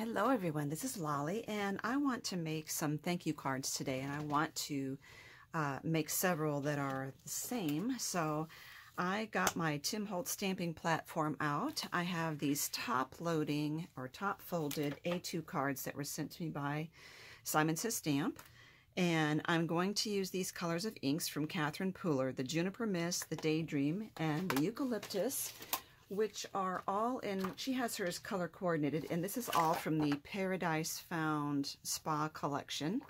Hello everyone, this is Lolly and I want to make some thank you cards today, and I want to make several that are the same. So I got my Tim Holtz stamping platform out. I have these top loading or top folded A2 cards that were sent to me by Simon Says Stamp, and I'm going to use these colors of inks from Catherine Pooler, the Juniper Mist, the Daydream, and the Eucalyptus, which are all in, she has hers color coordinated, and this is all from the Paradise Found Spa collection.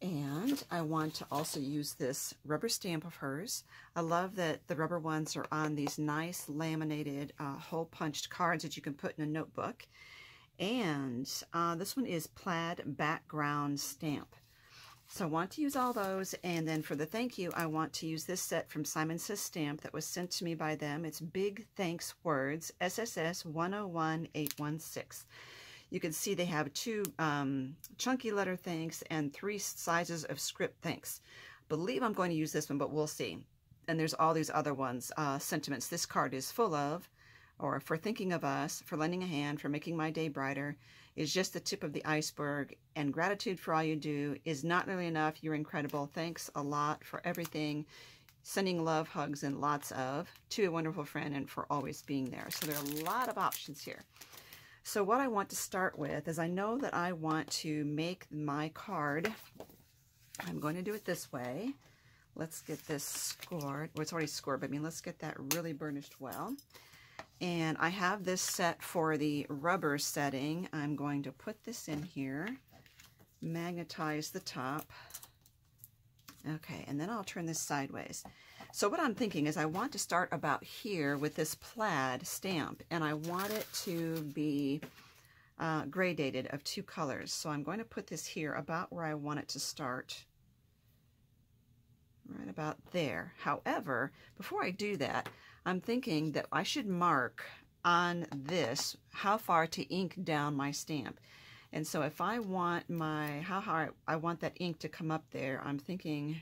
And I want to also use this rubber stamp of hers. I love that the rubber ones are on these nice laminated hole punched cards that you can put in a notebook. And this one is plaid background stamp. So I want to use all those, and then for the thank you, I want to use this set from Simon Says Stamp that was sent to me by them. It's Big Thanks Words, SSS 101816. You can see they have two chunky letter thanks and 3 sizes of script thanks. Believe I'm going to use this one, but we'll see. And there's all these other ones, sentiments this card is full of, or for thinking of us, for lending a hand, for making my day brighter, is just the tip of the iceberg, and gratitude for all you do is not nearly enough. You're incredible. Thanks a lot for everything. Sending love, hugs, and lots of to a wonderful friend, and for always being there. So there are a lot of options here. So what I want to start with is, I know that I want to make my card. I'm going to do it this way. Let's get this scored. Well, it's already scored, but I mean, let's get that really burnished well. And I have this set for the rubber setting. I'm going to put this in here, magnetize the top. Okay, and then I'll turn this sideways. So what I'm thinking is I want to start about here with this plaid stamp, and I want it to be gradated of 2 colors. So I'm going to put this here about where I want it to start, right about there. However, before I do that, I'm thinking that I should mark on this how far to ink down my stamp. And so if I want how hard I want that ink to come up there, I'm thinking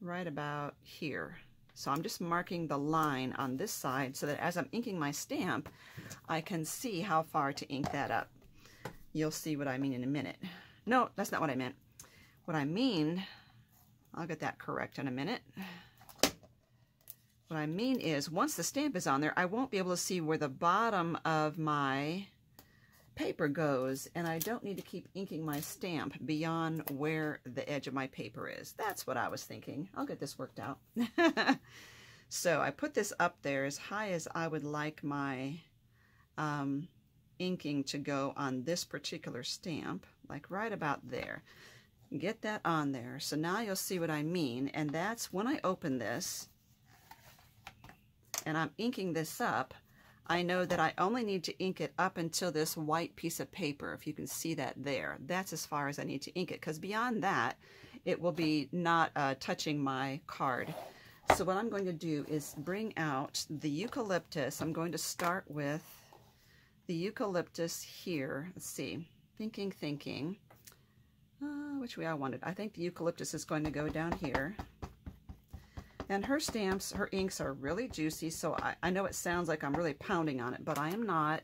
right about here. So I'm just marking the line on this side so that as I'm inking my stamp, I can see how far to ink that up. You'll see what I mean in a minute. No, that's not what I meant. What I mean, I'll get that correct in a minute. What I mean is, once the stamp is on there, I won't be able to see where the bottom of my paper goes, and I don't need to keep inking my stamp beyond where the edge of my paper is. That's what I was thinking. I'll get this worked out. So I put this up there as high as I would like my inking to go on this particular stamp, like right about there. Get that on there. So now you'll see what I mean, and that's when I open this and I'm inking this up, I know that I only need to ink it up until this white piece of paper. If you can see that there, that's as far as I need to ink it, because beyond that, it will be not touching my card. So what I'm going to do is bring out the eucalyptus. I'm going to start with the eucalyptus here. Let's see, thinking. Which way I want it. I think the eucalyptus is going to go down here. And her stamps, her inks are really juicy, so I know it sounds like I'm really pounding on it, but I am not.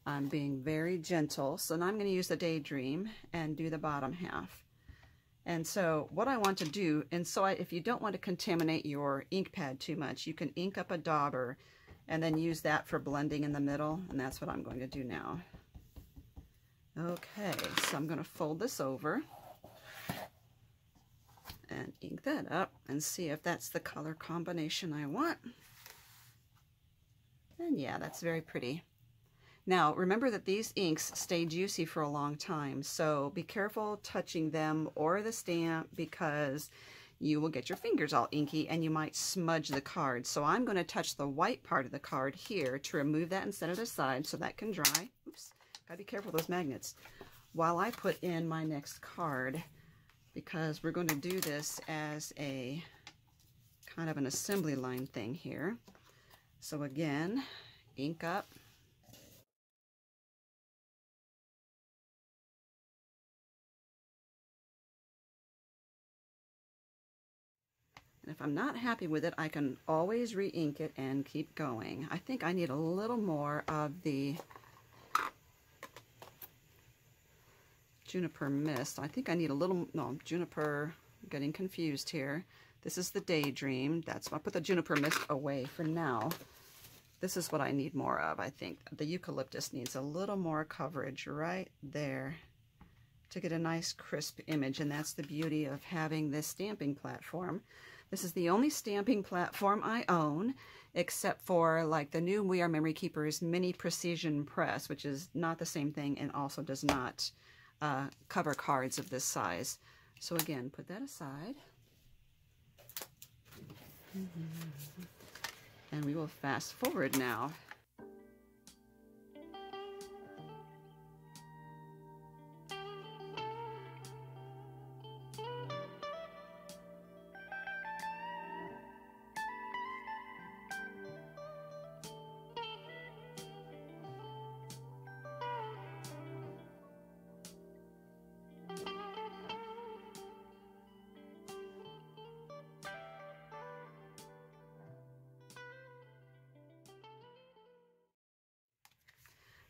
I'm being very gentle. So now I'm going to use the Daydream and do the bottom half. And so what I want to do, and so if you don't want to contaminate your ink pad too much, you can ink up a dauber and then use that for blending in the middle, and that's what I'm going to do now. Okay, so I'm going to fold this over and ink that up and see if that's the color combination I want. And yeah, that's very pretty. Now remember that these inks stay juicy for a long time, so be careful touching them or the stamp, because you will get your fingers all inky and you might smudge the card. So I'm going to touch the white part of the card here to remove that and set it aside so that can dry. Oops, gotta be careful with those magnets, while I put in my next card, because we're going to do this as a kind of an assembly line thing here. So again, ink up. And if I'm not happy with it, I can always re-ink it and keep going. I think I need a little more of the Juniper Mist. I think I need a little, no, Juniper, I'm getting confused here. This is the Daydream. I'll put the Juniper Mist away for now. This is what I need more of, I think. The Eucalyptus needs a little more coverage right there to get a nice crisp image, and that's the beauty of having this stamping platform. This is the only stamping platform I own, except for like the new We Are Memory Keepers Mini Precision Press, which is not the same thing and also does not cover cards of this size. So again, put that aside. And we will fast forward now.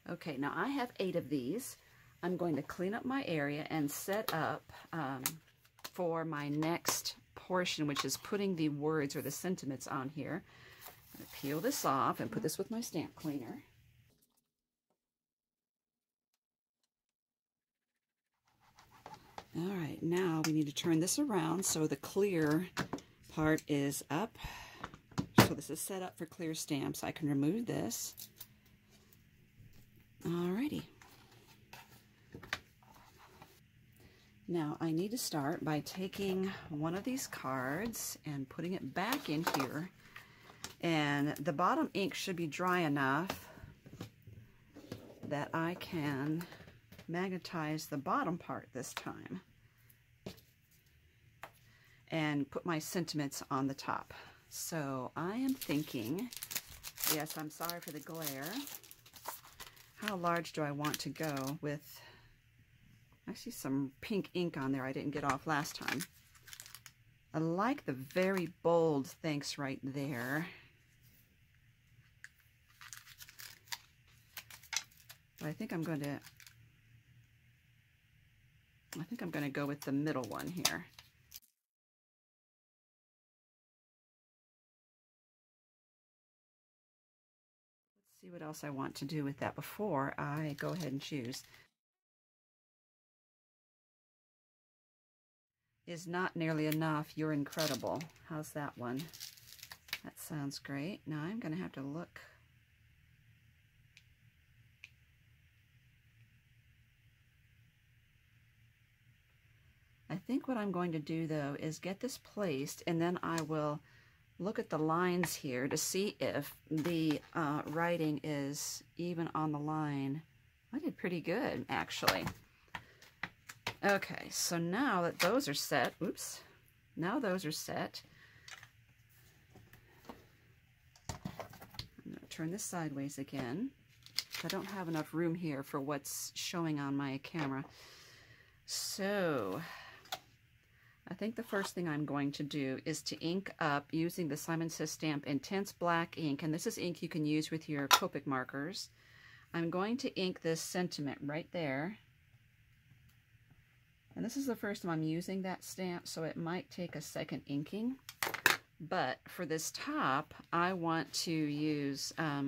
Okay, now I have 8 of these. I'm going to clean up my area and set up for my next portion, which is putting the words or the sentiments on here. I'm going to peel this off and put this with my stamp cleaner. All right, now we need to turn this around so the clear part is up. So this is set up for clear stamps. I can remove this. Alrighty. Now I need to start by taking one of these cards and putting it back in here. And the bottom ink should be dry enough that I can magnetize the bottom part this time and put my sentiments on the top. So I am thinking, yes, I'm sorry for the glare. How large do I want to go with, I see some pink ink on there I didn't get off last time. I like the very bold thanks right there. But I think I'm going to go with the middle one here. See what else I want to do with that before I go ahead and choose. Is not nearly enough. You're incredible. How's that one? That sounds great. Now I'm going to have to look. I think what I'm going to do though is get this placed, and then I will look at the lines here to see if the writing is even on the line. I did pretty good, actually. Okay, so now that those are set, oops, now those are set, I'm going to turn this sideways again. I don't have enough room here for what's showing on my camera. So I think the first thing I'm going to do is to ink up using the Simon Says Stamp Intense Black ink, and this is ink you can use with your Copic markers. I'm going to ink this sentiment right there. And this is the first time I'm using that stamp, so it might take a second inking. But for this top, I want to use, I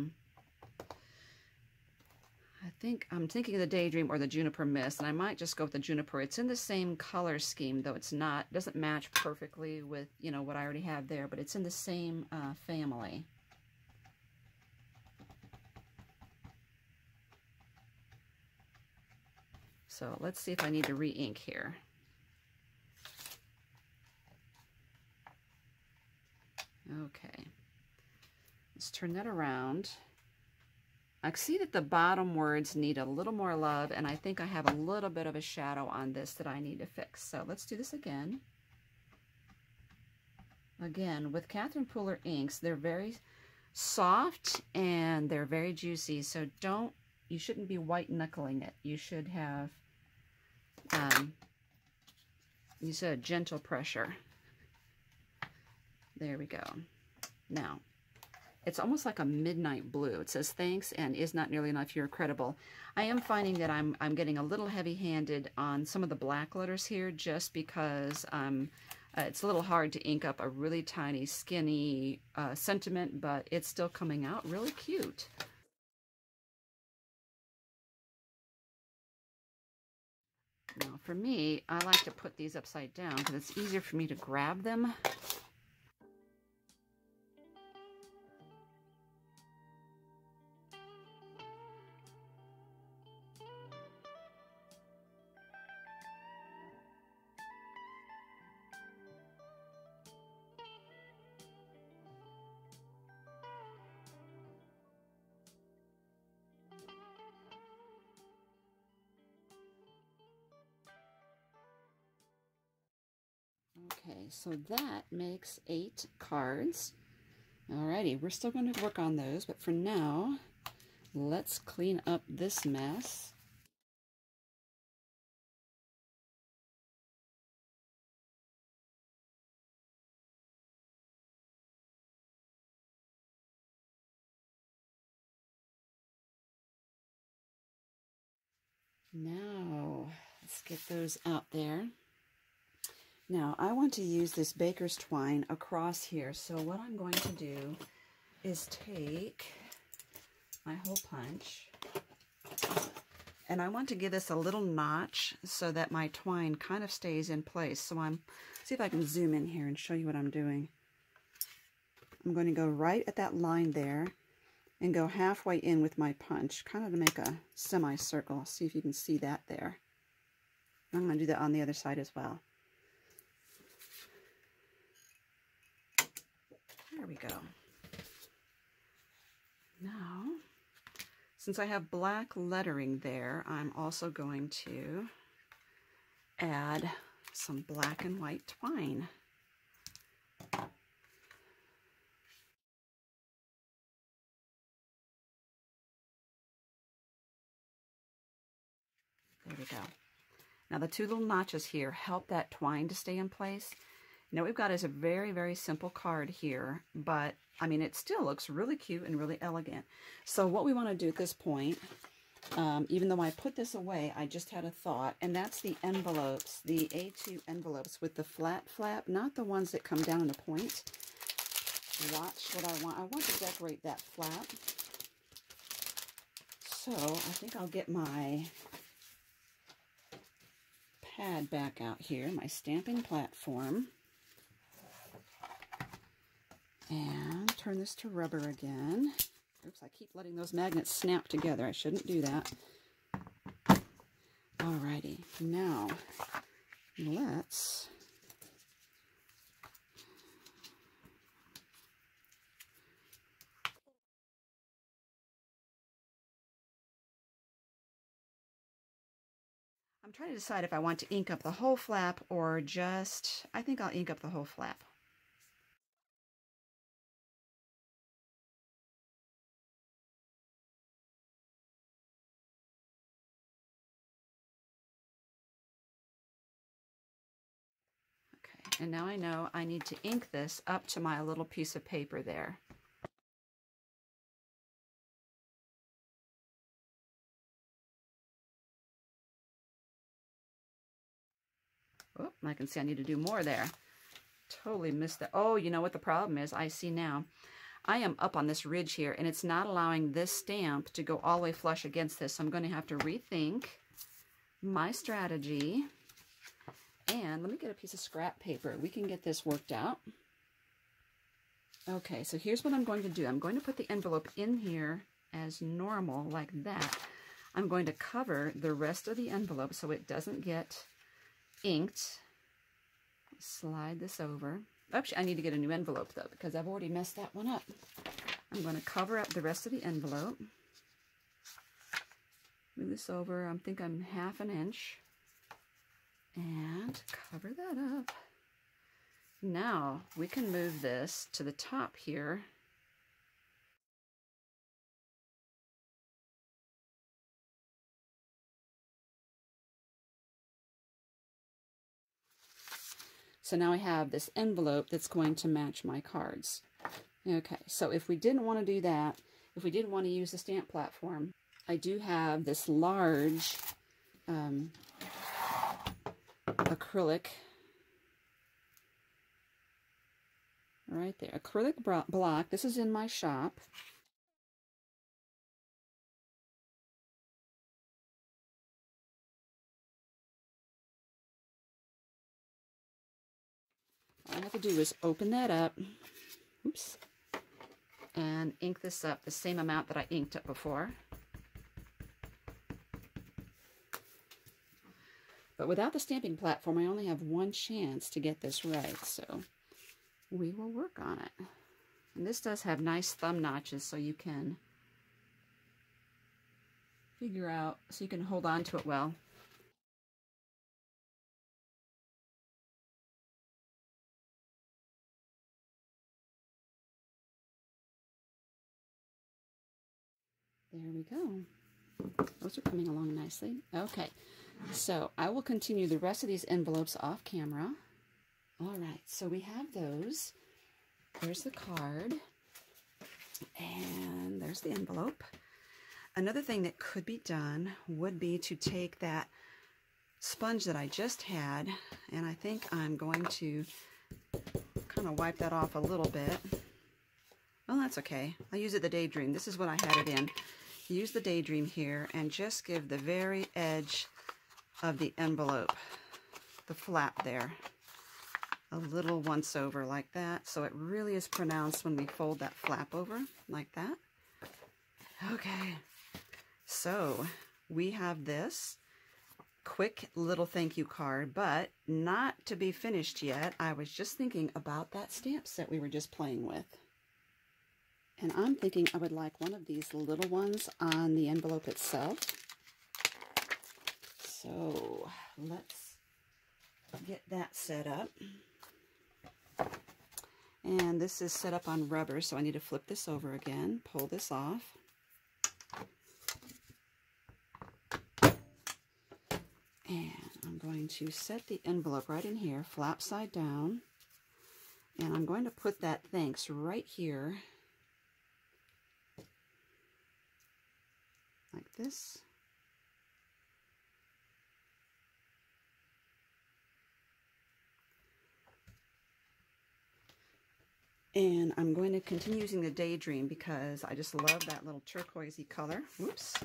think I'm thinking of the Daydream or the Juniper Mist, and I might just go with the Juniper. It's in the same color scheme, though it's not, doesn't match perfectly with, you know, what I already have there, but it's in the same family. So let's see if I need to re-ink here. Okay, let's turn that around. I see that the bottom words need a little more love, and I think I have a little bit of a shadow on this that I need to fix. So let's do this again. Again, with Catherine Pooler inks, they're very soft and they're very juicy, so you shouldn't be white knuckling it. You should have use a gentle pressure. There we go. Now, It's almost like a midnight blue. It says, thanks and is not nearly enough, you're credible. I am finding that I'm getting a little heavy-handed on some of the black letters here just because it's a little hard to ink up a really tiny, skinny sentiment, but it's still coming out really cute. Now for me, I like to put these upside down because it's easier for me to grab them. Okay, so that makes 8 cards. Alrighty, we're still going to work on those, but for now, let's clean up this mess. Now, let's get those out there. Now, I want to use this baker's twine across here, so what I'm going to do is take my hole punch, and I want to give this a little notch so that my twine kind of stays in place. So see if I can zoom in here and show you what I'm doing. I'm going to go right at that line there and go halfway in with my punch, kind of to make a semicircle. See if you can see that there. I'm going to do that on the other side as well. There we go. Now, since I have black lettering there, I'm also going to add some black and white twine. There we go. Now the 2 little notches here help that twine to stay in place. Now what we've got is a very, very simple card here, but I mean, it still looks really cute and really elegant. So what we want to do at this point, even though I put this away, I just had a thought, and that's the envelopes, the A2 envelopes with the flat flap, not the ones that come down in a point. Watch what I want. I want to decorate that flap. So I think I'll get my pad back out here, my stamping platform, and turn this to rubber again. Oops, I keep letting those magnets snap together. I shouldn't do that. Alrighty, now let's I'm trying to decide if I want to ink up the whole flap or just, I think I'll ink up the whole flap. Okay, and now I know I need to ink this up to my little piece of paper there. Oh, I can see I need to do more there. Totally missed that. Oh, you know what the problem is? I see now. I am up on this ridge here, and it's not allowing this stamp to go all the way flush against this. So I'm going to have to rethink my strategy. And let me get a piece of scrap paper. We can get this worked out. Okay, so here's what I'm going to do. I'm going to put the envelope in here as normal, like that. I'm going to cover the rest of the envelope so it doesn't get inked. Slide this over. Oops, I need to get a new envelope though because I've already messed that one up. I'm going to cover up the rest of the envelope. Move this over. I think I'm 1/2 inch. And cover that up. Now we can move this to the top here. So now I have this envelope that's going to match my cards. Okay, so if we didn't want to do that, if we didn't want to use the stamp platform, I do have this large acrylic right there, acrylic block. This is in my shop. All I have to do is open that up, oops, and ink this up the same amount that I inked it before. But without the stamping platform, I only have one chance to get this right, so we will work on it. And this does have nice thumb notches, so you can figure out, so you can hold on to it well. There we go. Those are coming along nicely. Okay, so I will continue the rest of these envelopes off camera. All right, so we have those. There's the card, and there's the envelope. Another thing that could be done would be to take that sponge that I just had, and I think I'm going to kind of wipe that off a little bit. Well, that's okay. I'll use it the Daydream. This is what I had it in. Use the Daydream here and just give the very edge of the envelope, the flap there, a little once over like that, so it really is pronounced when we fold that flap over like that. Okay, so we have this quick little thank you card, but not to be finished yet. I was just thinking about that stamp set we were just playing with. And I'm thinking I would like one of these little ones on the envelope itself. So let's get that set up. And this is set up on rubber, so I need to flip this over again, pull this off. And I'm going to set the envelope right in here, flap side down. And I'm going to put that thanks right here, like this. And I'm going to continue using the Daydream because I just love that little turquoisey color. Whoops.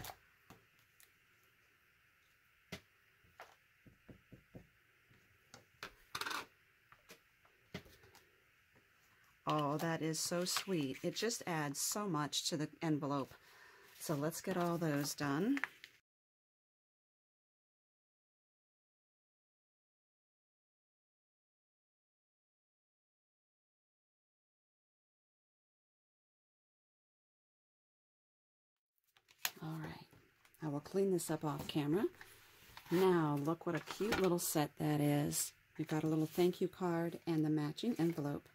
Oh, that is so sweet. It just adds so much to the envelope. So let's get all those done. All right, I will clean this up off camera. Now, look what a cute little set that is. We've got a little thank you card and the matching envelope.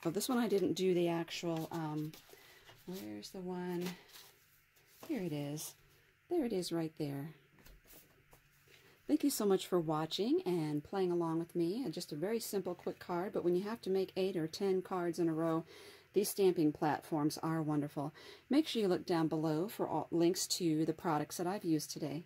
Oh, this one I didn't do the actual, where's the one? Here it is. There it is right there. Thank you so much for watching and playing along with me. Just a very simple, quick card, but when you have to make 8 or 10 cards in a row, these stamping platforms are wonderful. Make sure you look down below for all links to the products that I've used today.